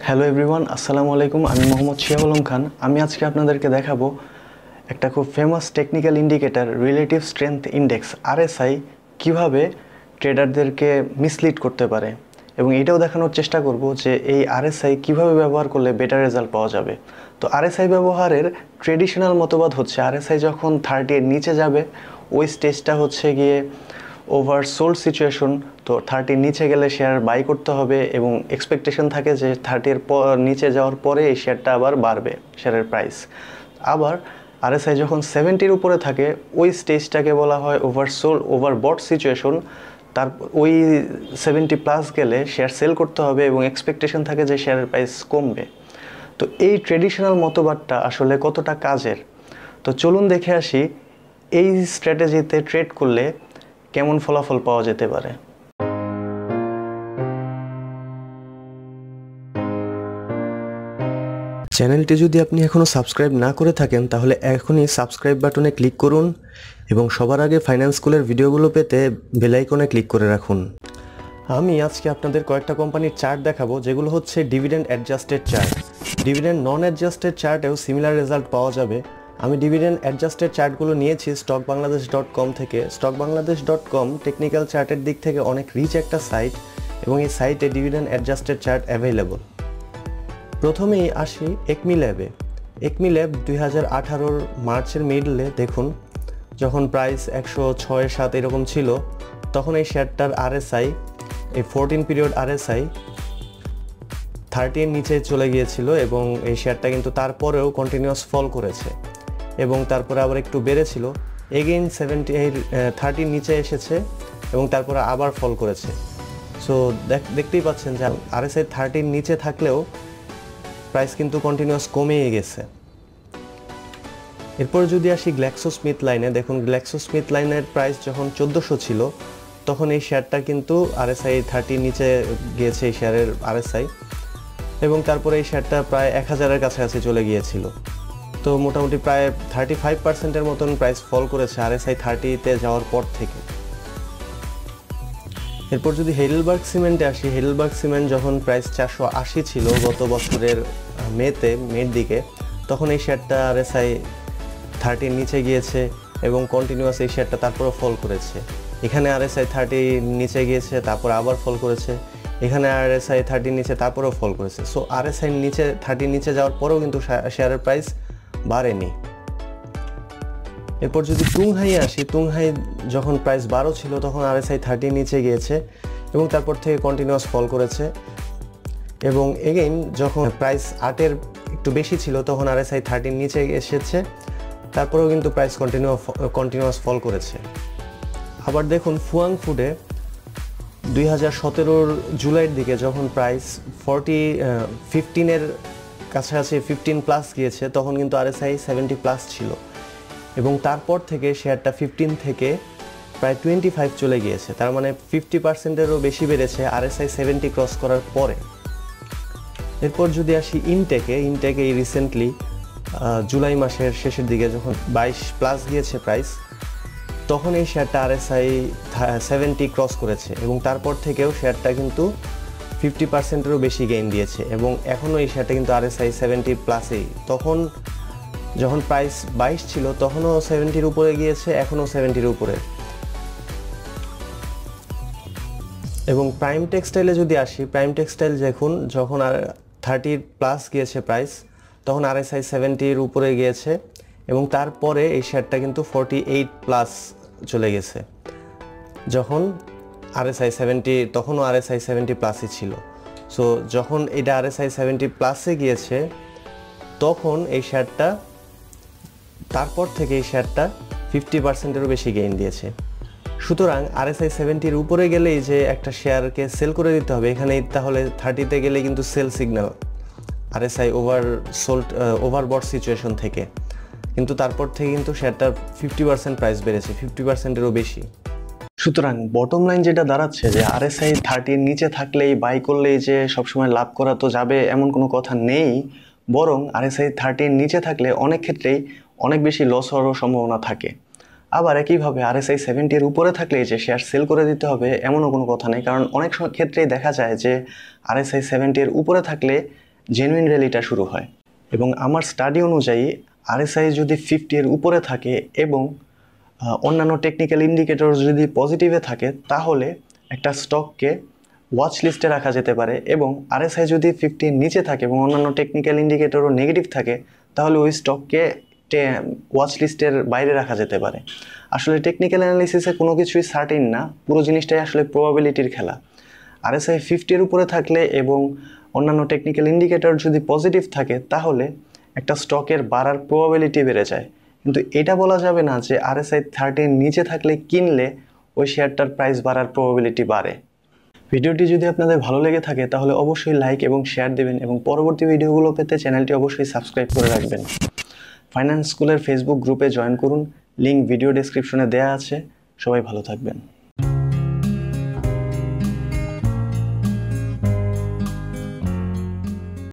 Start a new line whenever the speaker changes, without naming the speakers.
Hello everyone, আসসালামু আলাইকুম। আমি মোহাম্মদ শিয়াব আলম খান। আমি আজকে আপনাদেরকে দেখাবো একটা খুব famous technical indicator relative strength index RSI কিভাবে ট্রেডারদেরকে মিসলিড করতে পারে, এবং এটাও দেখানোর চেষ্টা করব যে এই আরএসআই কিভাবে ব্যবহার করলে বেটার রেজাল্ট পাওয়া যাবে। তো আরএসআই ব্যবহারের ট্রেডিশনাল মতবাদ হচ্ছে আরএসআই যখন 30 এর নিচে যাবে ওই স্টেজটা হচ্ছে গিয়ে ওভারসোল্ড সিচুয়েশন। তো 30 নিচে গেলে শেয়ার বাই করতে হবে এবং এক্সপেকটেশন থাকে যে 30 নিচে যাওয়ার পরে এই শেয়ারটা আবার বাড়বে শেয়ারের প্রাইস। আবার আরএসআই যখন 70-র উপরে থাকে ওই স্টেজটাকে বলা হয় ওভারবট সিচুয়েশন। তার ওই 70+ গেলে শেয়ার সেল করতে হবে এবং এক্সপেকটেশন থাকে যে শেয়ারের প্রাইস কমবে। তো এই ট্রেডিশনাল মতবাদটা আসলে কতটা কাজের, তো চলুন দেখে আসি এই স্ট্র্যাটেজিতে ট্রেড করলে কেমন ফলাফল পাওয়া যেতে পারে। চ্যানেলটি যদি আপনি এখনও সাবস্ক্রাইব না করে থাকেন তাহলে এখনই সাবস্ক্রাইব বাটনে ক্লিক করুন এবং সবার আগে ফাইন্যান্স স্কুলের ভিডিওগুলো পেতে বেল আইকনে ক্লিক করে রাখুন। আমি আজকে আপনাদের কয়েকটা কোম্পানির চার্ট দেখাবো যেগুলো হচ্ছে ডিভিডেন্ড অ্যাডজাস্টেড চার্ট। ডিভিডেন্ড নন অ্যাডজাস্টেড চার্টেও সিমিলার রেজাল্ট পাওয়া যাবে। আমি ডিভিডেন্ড অ্যাডজাস্টেড চার্টগুলো নিয়েছি stockbangladesh.com থেকে। stockbangladesh.com টেকনিক্যাল চার্টের দিক থেকে অনেক রিচ একটা সাইট এবং এই সাইটে ডিভিডেন্ড অ্যাডজাস্টেড চার্ট অ্যাভেলেবল। প্রথমেই আসি একমি ল্যাবে। একমি ল্যাব 2018 মার্চের মিডলে দেখুন, যখন প্রাইস 106-7 এরকম ছিল তখন এই শেয়ারটার আরএসআই, এই 14 পিরিয়ড আরএসআই 30 এর নিচে চলে গিয়েছিল এবং এই শেয়ারটা কিন্তু তারপরেও কন্টিনিউয়াস ফল করেছে এবং তারপরে আবার একটু বেড়েছিল, এগেইন 30 নিচে এসেছে এবং তারপরে আবার ফল করেছে। সো দেখতেই পাচ্ছেন যে আরএসআই 30 নিচে থাকলেও প্রাইস কিন্তু কন্টিনিউয়াস কমেই গেছে। এরপর যদি আসি গ্ল্যাক্সোস্মিথক্লাইনে, দেখুন গ্ল্যাক্সোস্মিথক্লাইনের প্রাইস যখন 1400 ছিল তখন এই শেয়ারটা কিন্তু আরএসআই 30 নিচে গিয়েছে এই শেয়ারের আরএসআই, এবং তারপরে এই শেয়ারটা প্রায় 1000-এর কাছাকাছি চলে গিয়েছিল। তো মোটামুটি প্রায় 35%-এর মতন প্রাইস ফল করেছে আরএসআই 30-তে যাওয়ার পর থেকে। এরপর যদি হেডেলবার্গ সিমেন্টে আসি, হেডেলবার্গ সিমেন্ট যখন প্রাইস 480 ছিল গত বছরের মের দিকে, তখন এই শেয়ারটা আরএসআই 30 নিচে গিয়েছে এবং কন্টিনিউয়াস এই শেয়ারটা তারপরে ফল করেছে। এখানে আরএসআই 30 নিচে গিয়েছে, তারপর আবার ফল করেছে। এখানে আরএসআই 30 নিচে তারপরেও ফল করেছে। সো আরএসআই নিচে 30 নিচে যাওয়ার পরেও কিন্তু শেয়ারের প্রাইস বাড়েনি। এরপর যদি টুংহাই আসি, টুংহাই যখন প্রাইস 12 ছিল তখন আরএসআই 30 নিচে গিয়েছে এবং তারপর থেকে কন্টিনিউয়াস ফল করেছে, এবং এগেইন যখন প্রাইস 8-এর একটু বেশি ছিল তখন আরএসআই 30 নিচে এসেছে, তারপরেও কিন্তু প্রাইস কন্টিনিউয়াস ফল করেছে। আবার দেখুন ফুয়াং ফুডে 2017 জুলাইয়ের দিকে যখন প্রাইস 15-এর কাছাকাছি 15+ গিয়েছে তখন কিন্তু আরএসআই 70+ ছিল এবং তারপর থেকে শেয়ারটা 15 থেকে প্রায় 25 চলে গিয়েছে। তার মানে 50%-এরও বেশি বেড়েছে আরএসআই 70 ক্রস করার পরে। এরপর যদি আসি ইনটেকে এই রিসেন্টলি জুলাই মাসের শেষের দিকে যখন 22+ গিয়েছে প্রাইস, তখন এই শেয়ারটা আরএসআই 70 ক্রস করেছে এবং তারপর থেকেও শেয়ারটা কিন্তু 50%-এরও বেশি গেইন দিয়েছে এবং এখনও এই শেয়ারটা কিন্তু আরএসআই 70+এই। তখন যখন প্রাইস 22 ছিল তখনও 70-র উপরে গিয়েছে, এখনও 70-র উপরে। এবং প্রাইম টেক্সটাইলে যদি আসি, প্রাইম টেক্সটাইল দেখুন যখন 30+ গিয়েছে প্রাইস তখন আরএসআই 70-র উপরে গিয়েছে এবং তারপরে এই শেয়ারটা কিন্তু 48+ চলে গেছে। যখন আরএসআই 70, তখনও আরএসআই 70+ই ছিল। সো যখন এটা আরএসআই 70+এ গিয়েছে তখন এই শেয়ারটা, তারপর থেকে এই শেয়ারটা 50%-এরও বেশি গেইন দিয়েছে। সুতরাং আরএসআই 70-র উপরে গেলেই যে একটা শেয়ারকে সেল করে দিতে হবে, এখানে তাহলে 30-তে গেলে কিন্তু sell signal RSI overbought situation থেকে, কিন্তু তারপর থেকে কিন্তু শেয়ারটার 50% প্রাইস বেড়েছে, 50%-এরও বেশি। সুতরাং বটম লাইন যেটা দাঁড়াচ্ছে যে আরএসআই 30-র নিচে থাকলেই বাই করলেই যে সবসময় লাভ করা তো যাবে এমন কোনো কথা নেই, বরং আরএসআই 30-র নিচে থাকলে অনেক ক্ষেত্রেই অনেক বেশি লস হওয়ারও সম্ভাবনা থাকে। আবার একইভাবে আরএসআই 70-এর উপরে থাকলে যে শেয়ার সেল করে দিতে হবে এমনও কোনো কথা নেই, কারণ অনেক ক্ষেত্রেই দেখা যায় যে আরএসআই 70-এর উপরে থাকলে জেনুইন র্যালিটা শুরু হয়। এবং আমার স্টাডি অনুযায়ী RSI যদি 50 এর উপরে থাকে এবং অন্যান্য টেকনিক্যাল ইন্ডিকেটর যদি পজিটিভে থাকে তাহলে একটা স্টককে ওয়াচ লিস্টে রাখা যেতে পারে, এবং RSI যদি 50 এর নিচে থাকে এবং অন্যান্য টেকনিক্যাল ইন্ডিকেটরও নেগেটিভ থাকে তাহলে ওই স্টককে ওয়াচ লিস্টের বাইরে রাখা যেতে পারে। আসলে টেকনিক্যাল অ্যানালিসিসে কোনো কিছুই সার্টেন না, পুরো জিনিসটাই আসলে প্রবাবিলিটির খেলা। RSI 50 এর উপরে থাকলে এবং অন্যান্য টেকনিক্যাল ইন্ডিকেটর যদি পজিটিভ থাকে তাহলে একটা স্টকের বাড়ার প্রবাবিলিটি বেড়ে যায়, কিন্তু এটা বলা যাবে না যে RSI 30 এর নিচে থাকলে কিনলে ওই শেয়ারটার প্রাইস বাড়ার প্রবাবিলিটি বাড়ে। ভিডিওটি যদি আপনাদের ভালো লেগে থাকে তাহলে অবশ্যই লাইক এবং শেয়ার দেবেন, এবং পরবর্তী ভিডিওগুলো পেতে চ্যানেলটি অবশ্যই সাবস্ক্রাইব করে রাখবেন। ফাইন্যান্স স্কুলের ফেসবুক গ্রুপে জয়েন করুন, লিঙ্ক ভিডিও ডেসক্রিপশনে দেওয়া আছে। সবাই ভালো থাকবেন।